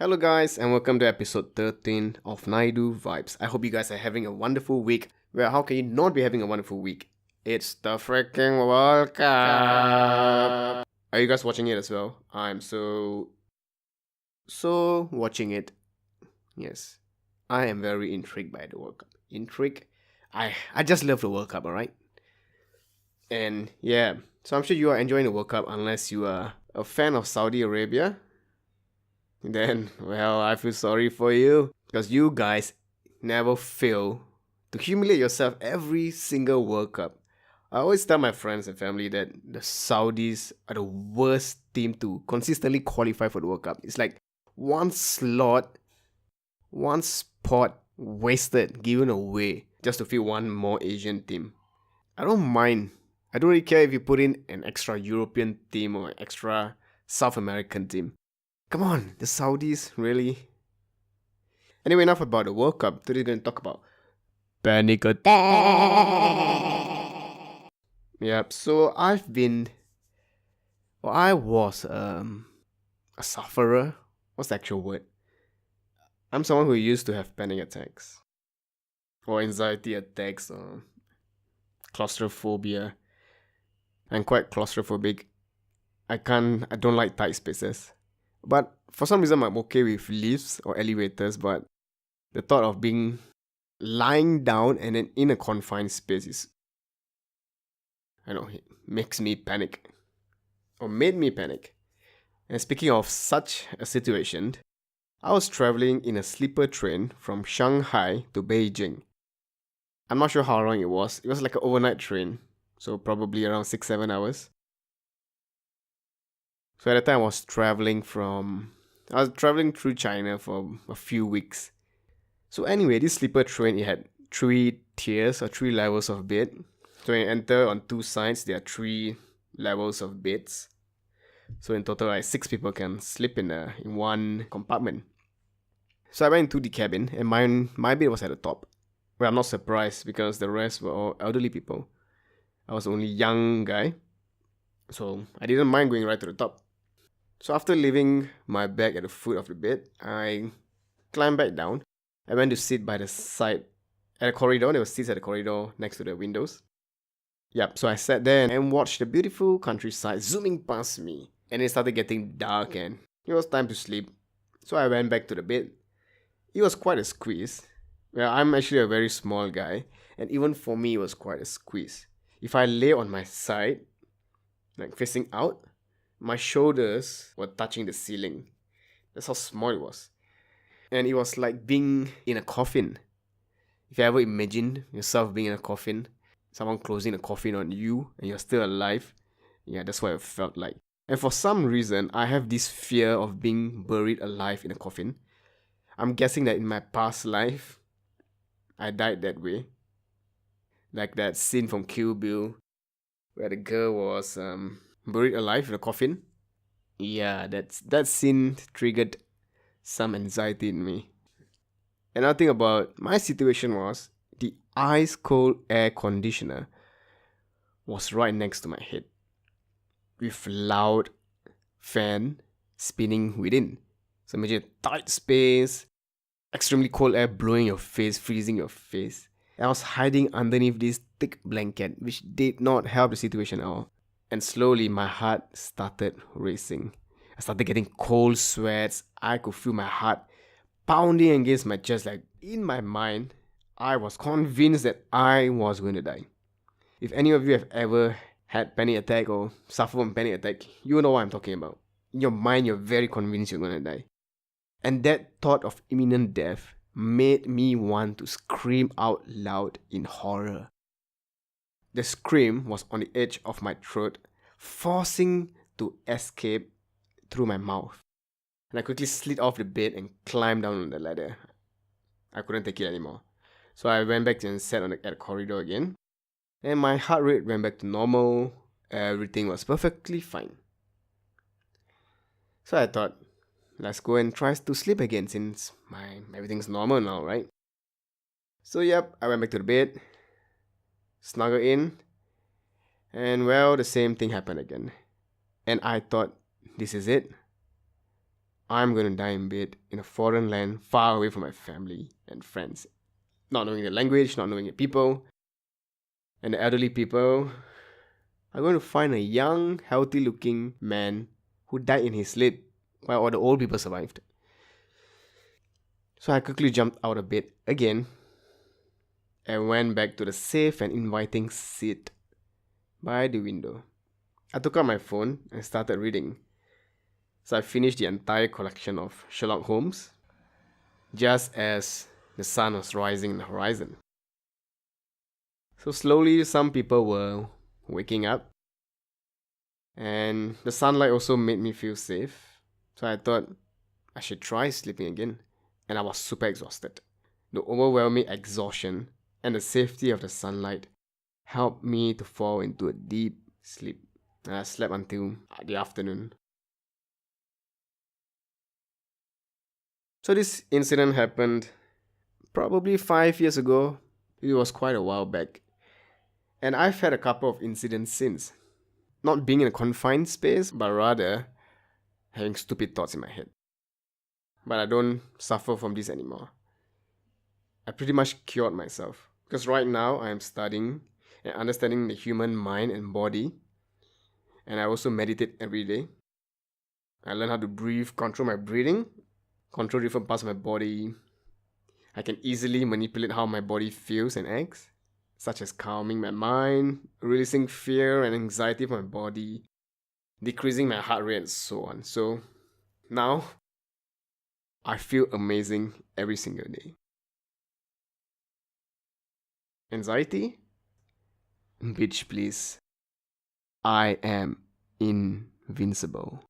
Hello, guys, and welcome to episode 13 of Nydu Vibes. I hope you guys are having a wonderful week. Well, how can you not be having a wonderful week? It's the freaking World Cup. Are you guys watching it as well? I'm so watching it. Yes, I am very intrigued by the World Cup. Intrigued? I just love the World Cup, alright? And yeah, so I'm sure you are enjoying the World Cup unless you are a fan of Saudi Arabia. Then, well, I feel sorry for you because you guys never fail to humiliate yourself every single World Cup. I always tell my friends and family that the Saudis are the worst team to consistently qualify for the World Cup. It's like one slot, one spot wasted, given away just to fill one more Asian team. I don't mind. I don't really care if you put in an extra European team or an extra South American team. Come on, the Saudis, really? Anyway, enough about the World Cup. Today we're going to talk about panic attack. Yep, so I was a sufferer. What's the actual word? I'm someone who used to have panic attacks. Or anxiety attacks or claustrophobia. I'm quite claustrophobic. I don't like tight spaces. But for some reason, I'm okay with lifts or elevators, but the thought of being lying down and then in a confined space it makes me panic. Or made me panic. And speaking of such a situation, I was traveling in a sleeper train from Shanghai to Beijing. I'm not sure how long it was. It was like an overnight train, so probably around 6-7 hours. So at the time I was traveling through China for a few weeks. So anyway, this sleeper train, it had 3 tiers or 3 levels of bed. So when you enter on 2 sides, there are 3 levels of beds. So in total, like 6 people can sleep in one compartment. So I went into the cabin and my bed was at the top. Well, I'm not surprised because the rest were all elderly people. I was the only young guy. So I didn't mind going right to the top. So after leaving my bag at the foot of the bed, I climbed back down. I went to sit by the side at a corridor. There were seats at the corridor next to the windows. Yep, so I sat there and watched the beautiful countryside zooming past me. And it started getting dark and it was time to sleep. So I went back to the bed. It was quite a squeeze. Well, I'm actually a very small guy, and even for me, it was quite a squeeze. If I lay on my side, like facing out, my shoulders were touching the ceiling. That's how small it was. And it was like being in a coffin. If you ever imagined yourself being in a coffin, someone closing a coffin on you and you're still alive, yeah, that's what it felt like. And for some reason, I have this fear of being buried alive in a coffin. I'm guessing that in my past life, I died that way. Like that scene from Kill Bill where the girl was buried alive in a coffin. Yeah, that scene triggered some anxiety in me. Another thing about my situation was the ice cold air conditioner was right next to my head with loud fan spinning within. So imagine a tight space, extremely cold air blowing your face, freezing your face. I was hiding underneath this thick blanket, which did not help the situation at all. And slowly my heart started racing. I started getting cold sweats. I could feel my heart pounding against my chest. Like in my mind, I was convinced that I was going to die. If any of you have ever had panic attack or suffer from panic attack, you know what I'm talking about. In your mind, you're very convinced you're going to die. And that thought of imminent death made me want to scream out loud in horror. The scream was on the edge of my throat, forcing to escape through my mouth. And I quickly slid off the bed and climbed down on the ladder. I couldn't take it anymore. So I went back and sat at the corridor again. And my heart rate went back to normal. Everything was perfectly fine. So I thought, let's go and try to sleep again since everything's normal now, right? So yep, I went back to the bed, snuggled in, and well, the same thing happened again. And I thought, this is it. I'm going to die in bed in a foreign land, far away from my family and friends. Not knowing the language, not knowing the people. And the elderly people are going to find a young, healthy looking man who died in his sleep while all the old people survived. So I quickly jumped out of bed again and went back to the safe and inviting seat by the window. I took out my phone and started reading. So I finished the entire collection of Sherlock Holmes just as the sun was rising in the horizon. So slowly, some people were waking up, and the sunlight also made me feel safe. So I thought I should try sleeping again, and I was super exhausted. The overwhelming exhaustion and the safety of the sunlight helped me to fall into a deep sleep. And I slept until the afternoon. So this incident happened probably 5 years ago. It was quite a while back. And I've had a couple of incidents since. Not being in a confined space, but rather having stupid thoughts in my head. But I don't suffer from this anymore. I pretty much cured myself. Because right now I am studying and understanding the human mind and body. And I also meditate every day. I learn how to breathe, control my breathing, control different parts of my body. I can easily manipulate how my body feels and acts, such as calming my mind, releasing fear and anxiety from my body, decreasing my heart rate, and so on. So now I feel amazing every single day. Anxiety? Bitch, please. I am invincible.